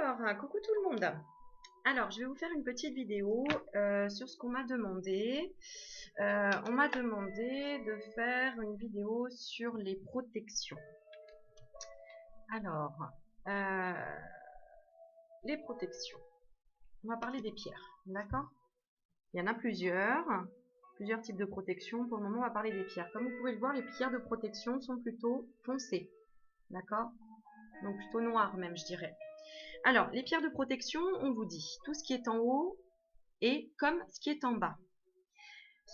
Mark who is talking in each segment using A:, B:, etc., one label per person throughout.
A: Alors, coucou tout le monde. Alors, je vais vous faire une petite vidéo sur ce qu'on m'a demandé. On m'a demandé de faire une vidéo sur les protections. Alors, euh, les protections. On va parler des pierres, d'accord? Il y en a plusieurs types de protections. Pour le moment, on va parler des pierres. Comme vous pouvez le voir, les pierres de protection sont plutôt foncées, d'accord? Donc plutôt noires même, je dirais. Alors, les pierres de protection, on vous dit, tout ce qui est en haut est comme ce qui est en bas.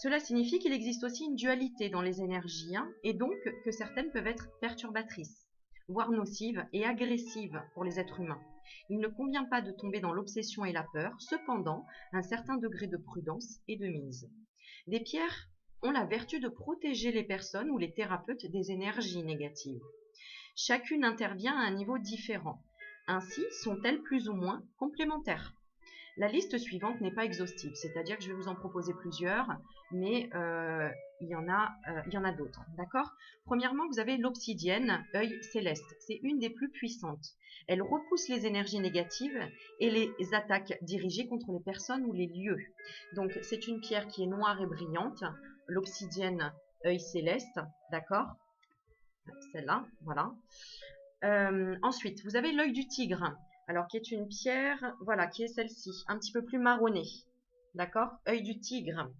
A: Cela signifie qu'il existe aussi une dualité dans les énergies, et donc que certaines peuvent être perturbatrices, voire nocives et agressives pour les êtres humains. Il ne convient pas de tomber dans l'obsession et la peur, cependant, un certain degré de prudence est de mise. Les pierres ont la vertu de protéger les personnes ou les thérapeutes des énergies négatives. Chacune intervient à un niveau différent. Ainsi, sont-elles plus ou moins complémentaires? La liste suivante n'est pas exhaustive, c'est-à-dire que je vais vous en proposer plusieurs, mais il y en a d'autres, d'accord? Premièrement, vous avez l'obsidienne, œil céleste. C'est une des plus puissantes. Elle repousse les énergies négatives et les attaques dirigées contre les personnes ou les lieux. Donc, c'est une pierre qui est noire et brillante, l'obsidienne, œil céleste, d'accord? Celle-là, voilà. Ensuite, vous avez l'œil du tigre, alors qui est une pierre, voilà, qui est celle-ci, un petit peu plus marronnée, d'accord? Œil du tigre.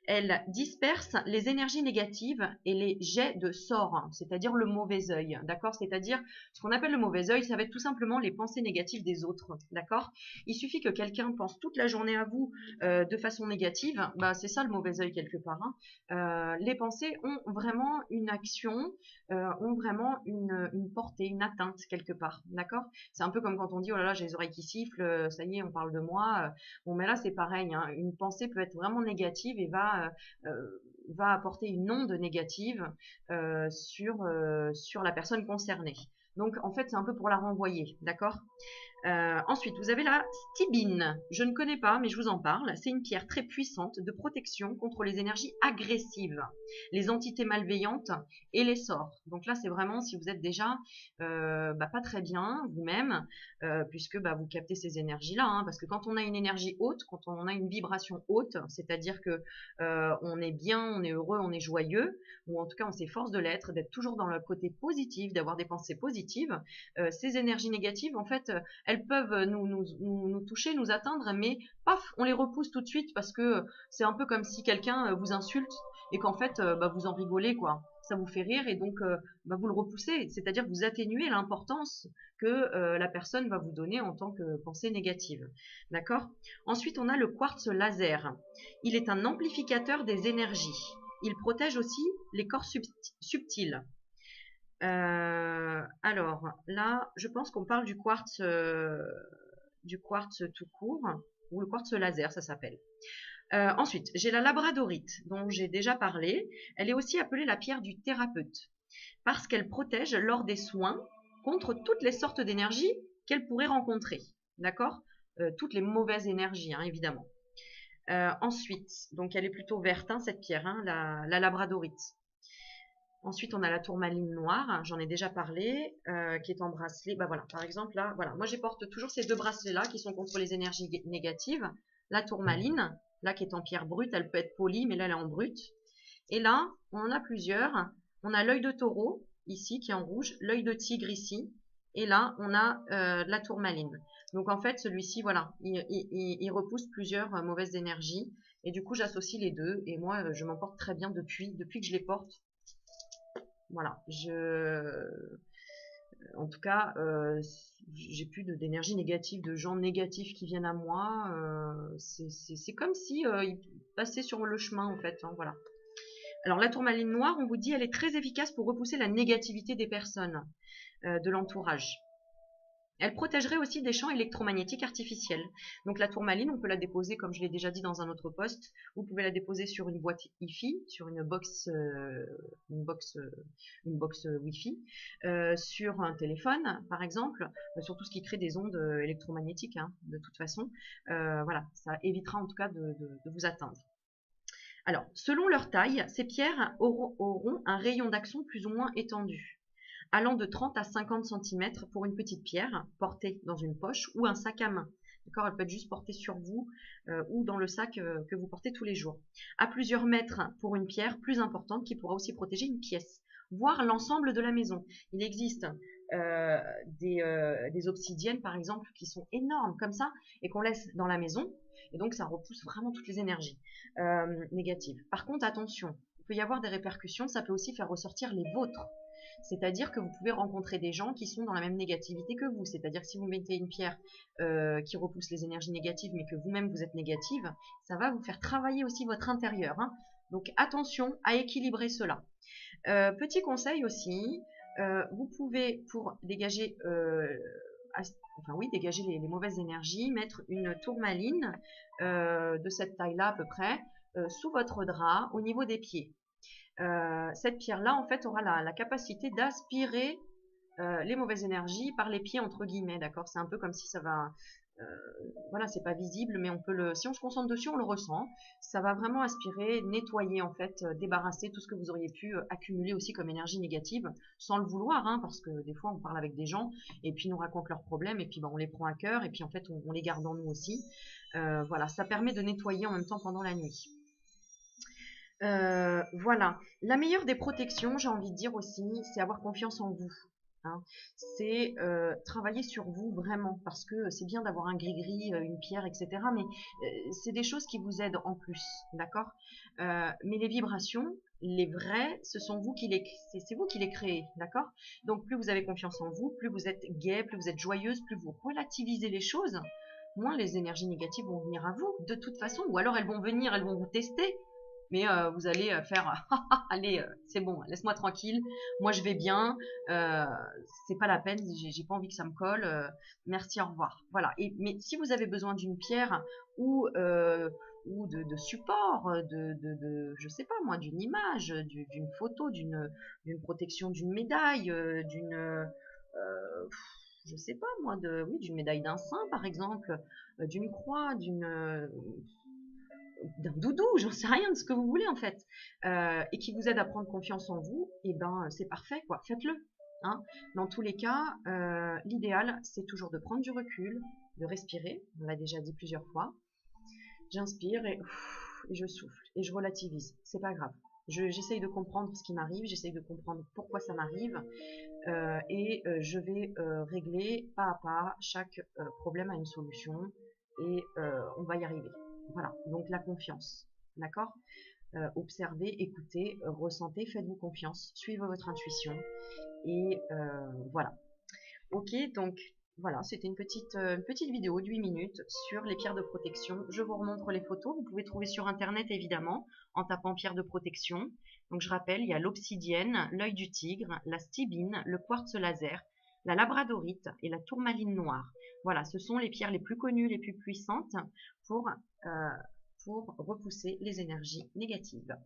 A: Elle disperse les énergies négatives et les jets de sorts, c'est-à-dire le mauvais œil, d'accord? C'est-à-dire, ce qu'on appelle le mauvais œil, ça va être tout simplement les pensées négatives des autres, d'accord? Il suffit que quelqu'un pense toute la journée à vous de façon négative, bah, c'est ça le mauvais œil quelque part, hein. Les pensées ont vraiment une action, ont vraiment une portée, une atteinte quelque part, d'accord? C'est un peu comme quand on dit, oh là là, j'ai les oreilles qui sifflent, ça y est, on parle de moi. Bon, mais là, c'est pareil, hein. Une pensée peut être vraiment négative et va apporter une onde négative sur la personne concernée. Donc, en fait, c'est un peu pour la renvoyer, d'accord? Ensuite, vous avez la stibine. Je ne connais pas, mais je vous en parle. C'est une pierre très puissante de protection contre les énergies agressives, les entités malveillantes et les sorts. Donc là, c'est vraiment si vous êtes déjà pas très bien vous-même, puisque vous captez ces énergies-là. Hein, parce que quand on a une énergie haute, quand on a une vibration haute, c'est-à-dire que on est bien, on est heureux, on est joyeux, ou en tout cas on s'efforce de l'être, d'être toujours dans le côté positif, d'avoir des pensées positives, ces énergies négatives, en fait, elles peuvent nous toucher, nous atteindre, mais paf, on les repousse tout de suite parce que c'est un peu comme si quelqu'un vous insulte et qu'en fait, vous en rigolez, quoi. Ça vous fait rire et donc vous le repoussez, c'est-à-dire que vous atténuez l'importance que la personne va vous donner en tant que pensée négative. D'accord? Ensuite, on a le quartz laser. Il est un amplificateur des énergies. Il protège aussi les corps subtils. Alors là, je pense qu'on parle du quartz tout court, ou le quartz laser, ça s'appelle. Ensuite, j'ai la labradorite, dont j'ai déjà parlé. Elle est aussi appelée la pierre du thérapeute, parce qu'elle protège lors des soins contre toutes les sortes d'énergies qu'elle pourrait rencontrer. D'accord? Toutes les mauvaises énergies, hein, évidemment. Ensuite, donc elle est plutôt verte, hein, cette pierre, hein, la labradorite. Ensuite, on a la tourmaline noire, j'en ai déjà parlé, qui est en bracelet. Bah voilà, par exemple, là, voilà. Moi, je porte toujours ces deux bracelets-là qui sont contre les énergies négatives. La tourmaline, là, qui est en pierre brute, elle peut être polie, mais là, elle est en brute. Et là, on en a plusieurs. On a l'œil de taureau, ici, qui est en rouge, l'œil de tigre, ici. Et là, on a la tourmaline. Donc, en fait, celui-ci, voilà, il repousse plusieurs mauvaises énergies. Et du coup, j'associe les deux. Et moi, je m'en porte très bien depuis que je les porte. Voilà, en tout cas, j'ai plus d'énergie négative, de gens négatifs qui viennent à moi. C'est comme si ils passaient sur le chemin, en fait. Hein, voilà. Alors, la tourmaline noire, on vous dit, elle est très efficace pour repousser la négativité des personnes, de l'entourage. Elle protégerait aussi des champs électromagnétiques artificiels. Donc la tourmaline, on peut la déposer, comme je l'ai déjà dit, dans un autre poste. Vous pouvez la déposer sur une boîte Wi-Fi, sur une box Wi-Fi, sur un téléphone, par exemple, sur tout ce qui crée des ondes électromagnétiques, hein, de toute façon. Voilà, ça évitera en tout cas de vous atteindre. Alors, selon leur taille, ces pierres auront un rayon d'action plus ou moins étendu. allant de 30 à 50 cm pour une petite pierre portée dans une poche ou un sac à main. D'accord, elle peut être juste portée sur vous ou dans le sac que vous portez tous les jours. À plusieurs mètres pour une pierre plus importante qui pourra aussi protéger une pièce, voire l'ensemble de la maison. Il existe des obsidiennes, par exemple, qui sont énormes comme ça et qu'on laisse dans la maison. Et donc, ça repousse vraiment toutes les énergies négatives. Par contre, attention, il peut y avoir des répercussions. Ça peut aussi faire ressortir les vôtres. C'est-à-dire que vous pouvez rencontrer des gens qui sont dans la même négativité que vous. C'est-à-dire que si vous mettez une pierre qui repousse les énergies négatives, mais que vous-même vous êtes négative, ça va vous faire travailler aussi votre intérieur. Hein. Donc attention à équilibrer cela. Petit conseil aussi, vous pouvez, pour dégager, dégager les mauvaises énergies, mettre une tourmaline de cette taille-là à peu près sous votre drap au niveau des pieds. Cette pierre-là, en fait, aura la capacité d'aspirer les mauvaises énergies par les pieds, entre guillemets, d'accord? C'est un peu comme si ça va... voilà, c'est pas visible, mais on peut si on se concentre dessus, on le ressent. Ça va vraiment aspirer, nettoyer, en fait, débarrasser tout ce que vous auriez pu accumuler aussi comme énergie négative, sans le vouloir, hein, parce que des fois, on parle avec des gens, et puis ils nous racontent leurs problèmes, et puis on les prend à cœur, et puis en fait, on les garde en nous aussi. Voilà, ça permet de nettoyer en même temps pendant la nuit. Voilà. La meilleure des protections, j'ai envie de dire aussi, c'est avoir confiance en vous. Hein. C'est travailler sur vous vraiment, parce que c'est bien d'avoir un gris-gris, une pierre, etc. Mais c'est des choses qui vous aident en plus, d'accord? Mais les vibrations, les vraies, ce sont vous qui c'est vous qui les créez, d'accord? Donc plus vous avez confiance en vous, plus vous êtes gai, plus vous êtes joyeuse, plus vous relativisez les choses, moins les énergies négatives vont venir à vous, de toute façon, ou alors elles vont venir, elles vont vous tester. Mais vous allez faire allez, c'est bon, laisse-moi tranquille, moi je vais bien, c'est pas la peine, j'ai pas envie que ça me colle, merci, au revoir. Voilà. Mais si vous avez besoin d'une pierre ou de support, je sais pas moi, d'une image, d'une photo, d'une protection, d'une médaille, je sais pas moi, d'une médaille d'un saint par exemple, d'une croix, d'un doudou, j'en sais rien de ce que vous voulez en fait, et qui vous aide à prendre confiance en vous, et ben c'est parfait quoi, faites-le. Hein. Dans tous les cas, l'idéal c'est toujours de prendre du recul, de respirer, on l'a déjà dit plusieurs fois. J'inspire et je souffle et je relativise, c'est pas grave. J'essaye de comprendre ce qui m'arrive, j'essaye de comprendre pourquoi ça m'arrive, et je vais régler pas à pas, chaque problème a une solution, et on va y arriver. Voilà, donc la confiance, d'accord? Observez, écoutez, ressentez, faites-vous confiance, suivez votre intuition, et voilà. Ok, donc voilà, c'était une petite vidéo de 8 minutes sur les pierres de protection. Je vous remontre les photos, vous pouvez trouver sur internet évidemment, en tapant pierres de protection. Donc je rappelle, il y a l'obsidienne, l'œil du tigre, la stibine, le quartz laser, la labradorite et la tourmaline noire. Voilà, ce sont les pierres les plus connues, les plus puissantes pour repousser les énergies négatives.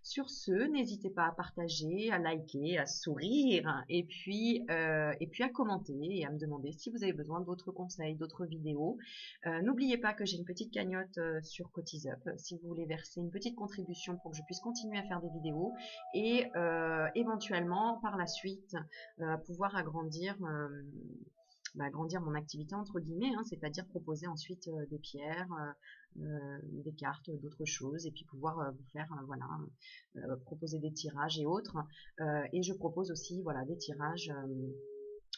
A: Sur ce, n'hésitez pas à partager, à liker, à sourire, et puis à commenter et à me demander si vous avez besoin d'autres conseils, d'autres vidéos. N'oubliez pas que j'ai une petite cagnotte sur CotisUp si vous voulez verser une petite contribution pour que je puisse continuer à faire des vidéos et éventuellement par la suite pouvoir agrandir mon activité entre guillemets, hein, c'est-à-dire proposer ensuite des pierres, des cartes, d'autres choses, et puis pouvoir vous faire proposer des tirages et autres. Et je propose aussi voilà des tirages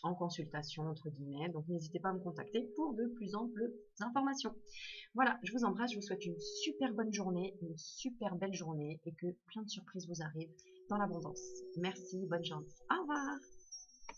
A: en consultation entre guillemets, donc n'hésitez pas à me contacter pour de plus amples informations. Voilà, je vous embrasse, je vous souhaite une super bonne journée, une super belle journée, et que plein de surprises vous arrivent dans l'abondance. Merci, bonne journée, au revoir.